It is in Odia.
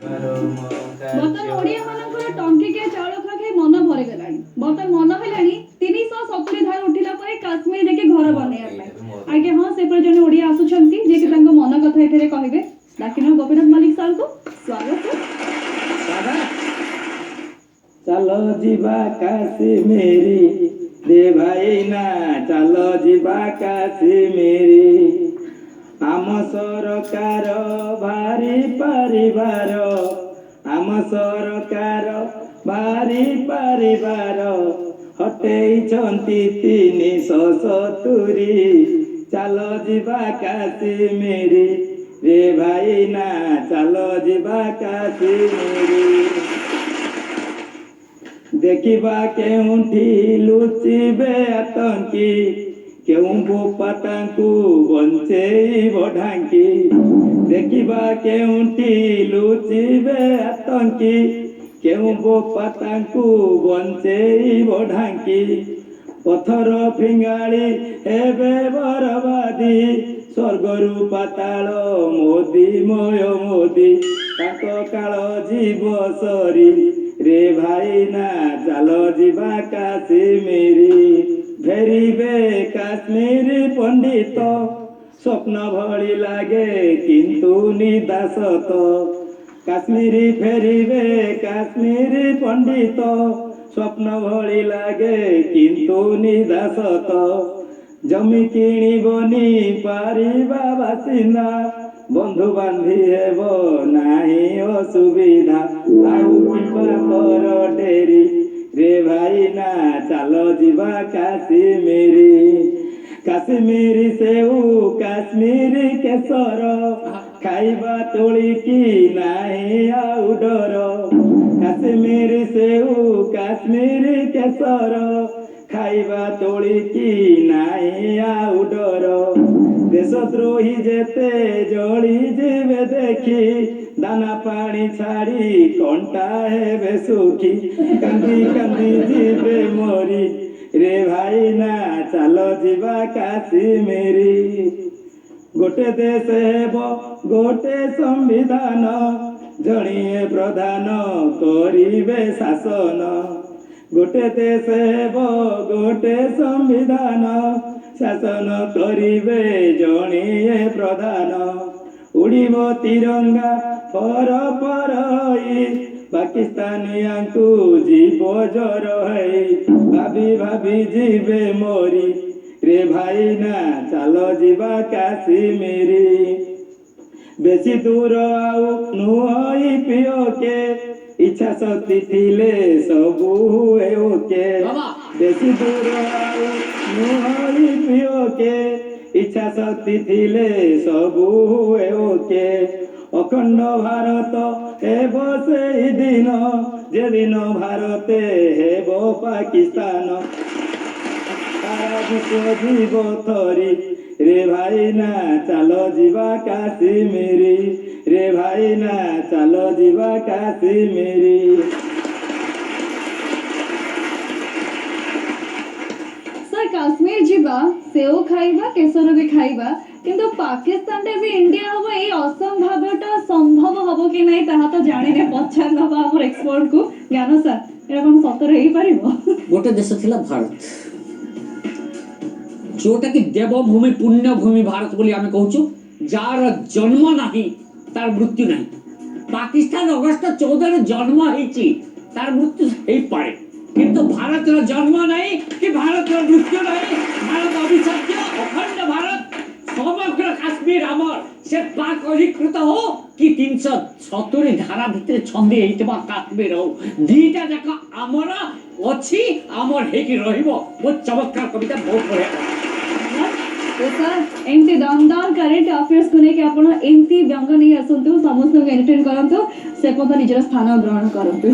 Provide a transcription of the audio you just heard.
ବର୍ତ୍ତମାନ ଓଡ଼ିଆ ମାନଙ୍କର ଟଙ୍କିକିଆ ଚାଉଳ ଖାଇ ଖାଇ ମନ ଭରିଗଲାଣି। ବର୍ତ୍ତମାନ ମନ ହେଲାଣି 370 ଧାର ଉଠିଲା ପରେ କାଶ୍ମୀର ଦେଖି ଘର ବନେଇବା ପାଇଁ। ଆଜ୍ଞା ହଁ, ସେପରି ଜଣେ ଓଡ଼ିଆ ଆସୁଛନ୍ତି ଯିଏକି ତାଙ୍କ ମନ କଥା ଏଥିରେ କହିବେ। ଡାକିନ ଗୋପୀନାଥ ମଲ୍ଲିକ ସାର୍ଙ୍କୁ ସ୍ୱାଗତ। ଚାଲ ଯିବା କାଶ୍ମୀର ରେ ଭାଇନା, ଚାଲ ଯିବା କାଶ୍ମୀର। ଆମ ସରକାର ଭାରି ପାରିବାର, ଆମ ସରକାର ଭାରି ପାରିବାର, ହଟେଇଛନ୍ତି 370। ଚାଲ ଯିବା କାଶ୍ମୀର ରେ ଭାଇନା, ଚାଲ ଯିବା କାଶ୍ମୀର। ଦେଖିବା କେଉଁଠି ଲୁଚିବେ ଆତଙ୍କୀ, କେଉଁ ବୋପା ତାଙ୍କୁ ବଞ୍ଚେଇବ ଢାଙ୍କି। ଦେଖିବା କେଉଁଠି ଲୁଚିବେ ଆତଙ୍କୀ, କେଉଁ ବୋପା ତାଙ୍କୁ ବଞ୍ଚେଇବ ଢାଙ୍କି। ପଥର ଫିଙ୍ଗାଳି ହେବେ ବରବାଦୀ, ସ୍ୱର୍ଗରୁ ପାତାଳ ମୋଦିମୟ ମୋଦି। ତାଙ୍କ କାଳ ଯିବ ସରି ରେ ଭାଇନା, ଚାଲ ଯିବା କାଶ୍ମୀର। ଫେରିବେ କାଶ୍ମୀର ପଣ୍ଡିତ, ସ୍ୱପ୍ନ ଭଳି ଲାଗେ କିନ୍ତୁ ନିଦାସତ। କାଶ୍ମୀର ଫେରିବେ କାଶ୍ମୀର ପଣ୍ଡିତ, ସ୍ୱପ୍ନ ଭଳି ଲାଗେ କିନ୍ତୁ ନିଦାସତ। ଜମି କିଣିବନି ପାରିବା ବାସିନ୍ଦା, ବନ୍ଧୁ ବାନ୍ଧି ହେବ ନାହିଁ ଅସୁବିଧା। ଆଉ କିବା କର ଡେରି ରେ ଭାଇନା, ଚାଲ ଯିବା କାଶ୍ମୀର। କାଶ୍ମୀର ସେଉ କାଶ୍ମୀର କେଶର, ଖାଇବା ତୋଳିକି ନାହିଁ ଆଉ ଡର। କାଶ୍ମୀର ସେଉ କାଶ୍ମୀର କେଶର, ଖାଇବା ତୋଳିକି ନାହିଁ ଆଉ ଡର। ଦେଶଦ୍ରୋହୀ ଯେତେ ଜଳି ଯିବେ ଦେଖି, ଦାନା ପାଣି ଛାଡ଼ି କଣ୍ଟା ହେବେ ଶୁଖି। କାନ୍ଦି କାନ୍ଦି ଯିବେ ମରି ରେ ଭାଇନା, ଚାଲ ଯିବା କାଶ୍ମୀର। ଗୋଟେ ଦେଶ ହେବ ଗୋଟେ ସମ୍ବିଧାନ, ଜଣିଏ ପ୍ରଧାନ କରିବେ ଶାସନ। ଗୋଟେ ଦେଶ ହେବ ଗୋଟେ ସମ୍ବିଧାନ, ଶାସନ କରିବେ ଜଣିଏ ପ୍ରଧାନ। ଉଡ଼ିବ ତିରଙ୍ଗା ପର ପର ହୋଇ, ପାକିସ୍ତାନିଆଙ୍କୁ ଯିବ ଜ୍ୱର ହେଇ। ଭାବି ଭାବି ଯିବେ ମରି ରେ ଭାଇନା, ଚାଲ ଯିବା କାଶ୍ମୀର। ବେଶୀ ଦୂର ଆଉ ନୁହଁ ପିଓକେ, ଇଚ୍ଛା ଶକ୍ତି ଥିଲେ ସବୁ ହୁଏ ଓକେ। ବେଶୀ ଦୂର ଆଉ ନୁହଁ ପିଓକେ, ଇଚ୍ଛା ଶକ୍ତି ଥିଲେ ସବୁ ହୁଏ ଓକେ। ଅଖଣ୍ଡ ଭାରତ ହେବ ସେଇ ଦିନ, ଯେଦିନ ଭାରତେ ହେବ ପାକିସ୍ତାନ। ସାରା ବିଶ୍ୱ ଯିବ ଥରି ରେ ଭାଇନା, ଚାଲ ଯିବା କାଶ୍ମୀର। ରେ ଭାଇନା, ଚାଲ ଯିବା କାଶ୍ମୀର। ସାର୍, କାଶ୍ମୀର ଯିବା, ସେଓ ଖାଇବା, କେଶର ବି ଖାଇବା, କିନ୍ତୁ ପାକିସ୍ତାନରେ ବି ଇଣ୍ଡିଆ ହବ, ଏଇ ଅସମ୍ଭାବ୍ୟଟା ସମ୍ଭବ ହବ କି ନାହିଁ ତାହା ତ ଜାଣିନେ। ପଚାରି ନେବା ଆମର ଏକ୍ସପର୍ଟକୁ। ଜ୍ଞାନ ସାର୍, ଏଇଟା କ'ଣ ସତରେ ହେଇପାରିବ? ଗୋଟେ ଦେଶ ଥିଲା ଭାରତ, ଯୋଉଟାକି ଦେବଭୂମି ପୁଣ୍ୟଭୂମି ଭାରତ ବୋଲି ଆମେ କହୁଛୁ, ଯାହାର ଜନ୍ମ ନାହିଁ ତାର ମୃତ୍ୟୁ ନାହିଁ। ପାକିସ୍ତାନ ଅଗଷ୍ଟ 14 ଜନ୍ମ ହେଇଛି, ତାର ମୃତ୍ୟୁ ହେଇପାରେ, କିନ୍ତୁ ଭାରତର ଜନ୍ମ ନାହିଁ କି ଭାରତର ମୃତ୍ୟୁ ନାହିଁ। ଭାରତ ଅବିଚ୍ଛେଦ୍ୟ ଅଖଣ୍ଡ ଭାରତ, ସମଗ୍ର କାଶ୍ମୀର ଆମର। ସେ ପାକ ଅଧିକୃତ ହଉ କି 370 ଧାରା ଭିତରେ ଛନ୍ଦି ହେଇଥିବା କାଶ୍ମୀର ହଉ, ଦିଟା ଯାକ ଆମର ଅଛି, ଆମର ହେଇକି ରହିବ। ବହୁତ ଚମତ୍କାର କବିତା, ବହୁତ ବଢିଆ। तो सर एमती दमदार करेंट अफेयर्स को लेके आपण एमती व्यंग नहीं आसतु, समस्त एंटरटेन करंतु, से पद निजर स्थान ग्रहण करंतु।